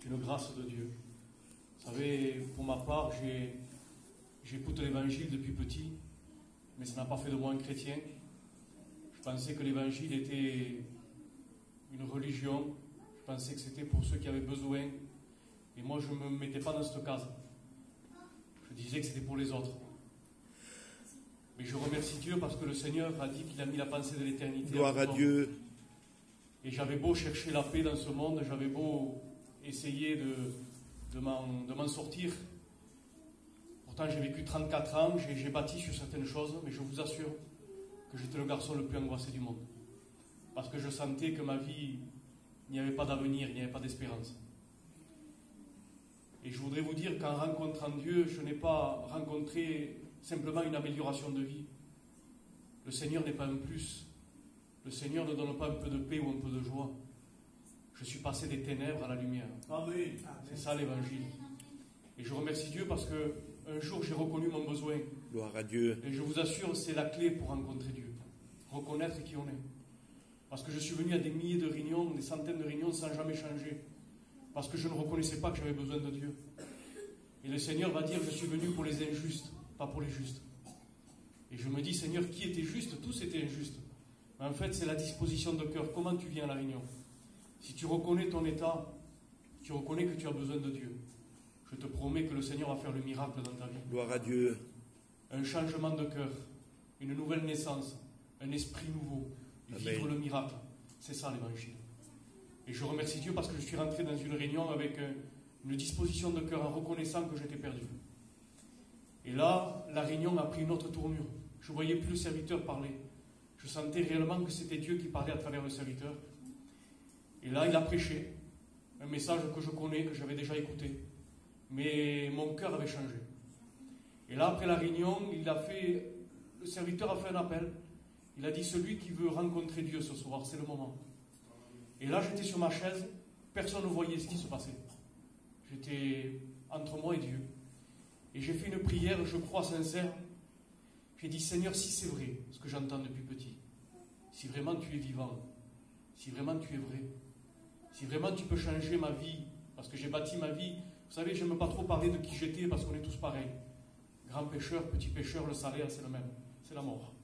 une grâce de Dieu. Vous savez, pour ma part, j'écoute l'Évangile depuis petit, mais ça n'a pas fait de moi un chrétien. Je pensais que l'Évangile était une religion, je pensais que c'était pour ceux qui avaient besoin, et moi je ne me mettais pas dans cette case. Je disais que c'était pour les autres. Mais je remercie Dieu parce que le Seigneur a dit qu'il a mis la pensée de l'éternité. Gloire à Dieu. Et j'avais beau chercher la paix dans ce monde, j'avais beau essayer de m'en sortir. Pourtant j'ai vécu 34 ans, j'ai bâti sur certaines choses, mais je vous assure que j'étais le garçon le plus angoissé du monde. Parce que je sentais que ma vie, il n'y avait pas d'avenir, il n'y avait pas d'espérance. Et je voudrais vous dire qu'en rencontrant Dieu, je n'ai pas rencontré simplement une amélioration de vie. Le Seigneur n'est pas un plus. Le Seigneur ne donne pas un peu de paix ou un peu de joie. Je suis passé des ténèbres à la lumière. Amen. C'est ça l'Évangile. Et je remercie Dieu parce que un jour j'ai reconnu mon besoin. Gloire à Dieu. Et je vous assure, c'est la clé pour rencontrer Dieu. Reconnaître qui on est. Parce que je suis venu à des milliers de réunions, des centaines de réunions sans jamais changer. Parce que je ne reconnaissais pas que j'avais besoin de Dieu. Et le Seigneur va dire, je suis venu pour les injustes, pas pour les justes. Et je me dis, Seigneur, qui était juste? Tous étaient injustes. Mais en fait, c'est la disposition de cœur. Comment tu viens à la réunion? Si tu reconnais ton état, tu reconnais que tu as besoin de Dieu. Je te promets que le Seigneur va faire le miracle dans ta vie. Gloire à Dieu. Un changement de cœur, une nouvelle naissance, un esprit nouveau, vivre Amen. le miracle. C'est ça l'Évangile. Et je remercie Dieu parce que je suis rentré dans une réunion avec une disposition de cœur en reconnaissant que j'étais perdu. Et là, la réunion a pris une autre tournure. Je ne voyais plus le serviteur parler. Je sentais réellement que c'était Dieu qui parlait à travers le serviteur. Et là, il a prêché un message que je connais, que j'avais déjà écouté. Mais mon cœur avait changé. Et là, après la réunion, le serviteur a fait un appel. Il a dit, celui qui veut rencontrer Dieu ce soir, c'est le moment. Et là, j'étais sur ma chaise, personne ne voyait ce qui se passait. J'étais entre moi et Dieu. Et j'ai fait une prière, je crois, sincère. J'ai dit, Seigneur, si c'est vrai, ce que j'entends depuis petit, si vraiment tu es vivant, si vraiment tu es vrai, si vraiment tu peux changer ma vie, parce que j'ai bâti ma vie, vous savez, je n'aime pas trop parler de qui j'étais, parce qu'on est tous pareils. Grand pécheur, petit pécheur, le salaire, c'est le même, c'est la mort.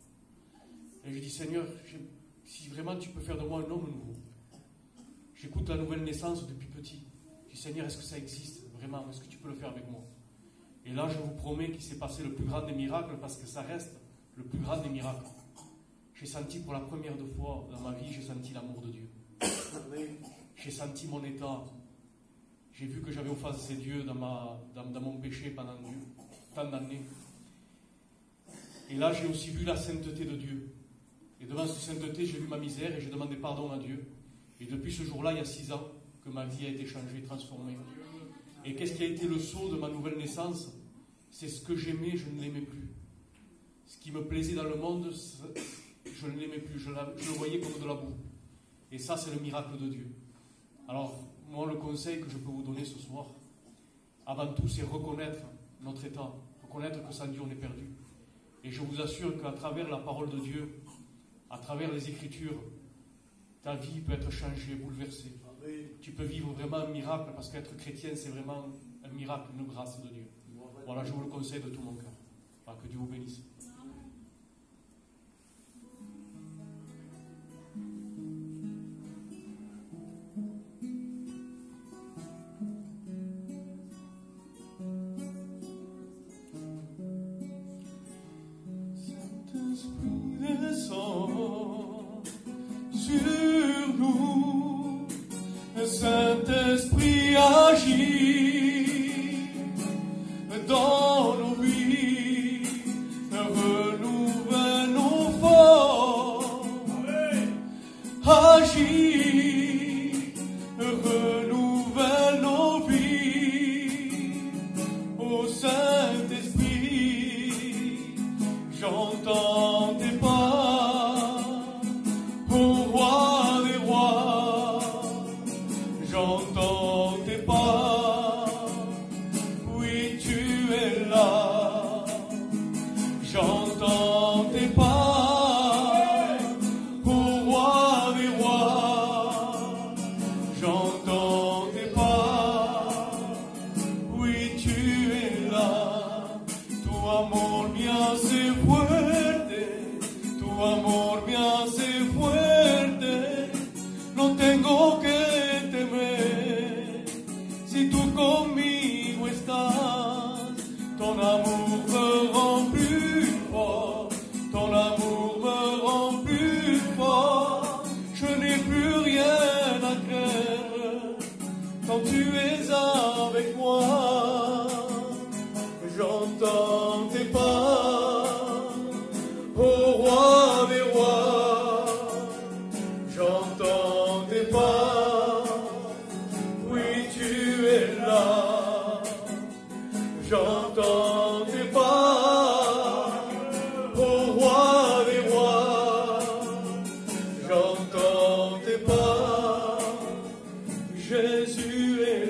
Et je dis, Seigneur, si vraiment tu peux faire de moi un homme nouveau. J'écoute la nouvelle naissance depuis petit. Je dis, Seigneur, est-ce que ça existe vraiment? Est-ce que tu peux le faire avec moi? Et là, je vous promets qu'il s'est passé le plus grand des miracles, parce que ça reste le plus grand des miracles. J'ai senti pour la première fois dans ma vie, j'ai senti l'amour de Dieu. J'ai senti mon état. J'ai vu que j'avais offensé Dieu dans mon péché pendant tant d'années. Et là, j'ai aussi vu la sainteté de Dieu. Et devant cette sainteté, j'ai vu ma misère et j'ai demandé pardon à Dieu. Et depuis ce jour-là, il y a 6 ans, que ma vie a été changée, transformée. Et qu'est-ce qui a été le sceau de ma nouvelle naissance? C'est ce que j'aimais, je ne l'aimais plus. Ce qui me plaisait dans le monde, je ne l'aimais plus. Je le voyais comme de la boue. Et ça, c'est le miracle de Dieu. Alors, moi, le conseil que je peux vous donner ce soir, avant tout, c'est reconnaître notre état. Reconnaître que sans Dieu, on est perdu. Et je vous assure qu'à travers la parole de Dieu, à travers les Écritures, ta vie peut être changée, bouleversée. Tu peux vivre vraiment un miracle, parce qu'être chrétien, c'est vraiment un miracle, une grâce de Dieu. Voilà, je vous le conseille de tout mon cœur. Enfin, que Dieu vous bénisse. Saint-Esprit descend sur nous. Le Saint-Esprit agit dans nos vies, renouvelle nos forces, agit, renouvelle nos vies. Ô Saint-Esprit, j'entends tes pas, ô Roi des rois. J'entends tes pas, oui tu es là. J'entends tes pas, ô Roi des rois. J'entends tes pas. quand tu es avec moi, j'entends tes pas, ô roi des rois, j'entends tes pas, oui tu es là, j'entends tes pas, ô roi des rois, j'entends tes pas, Jésus est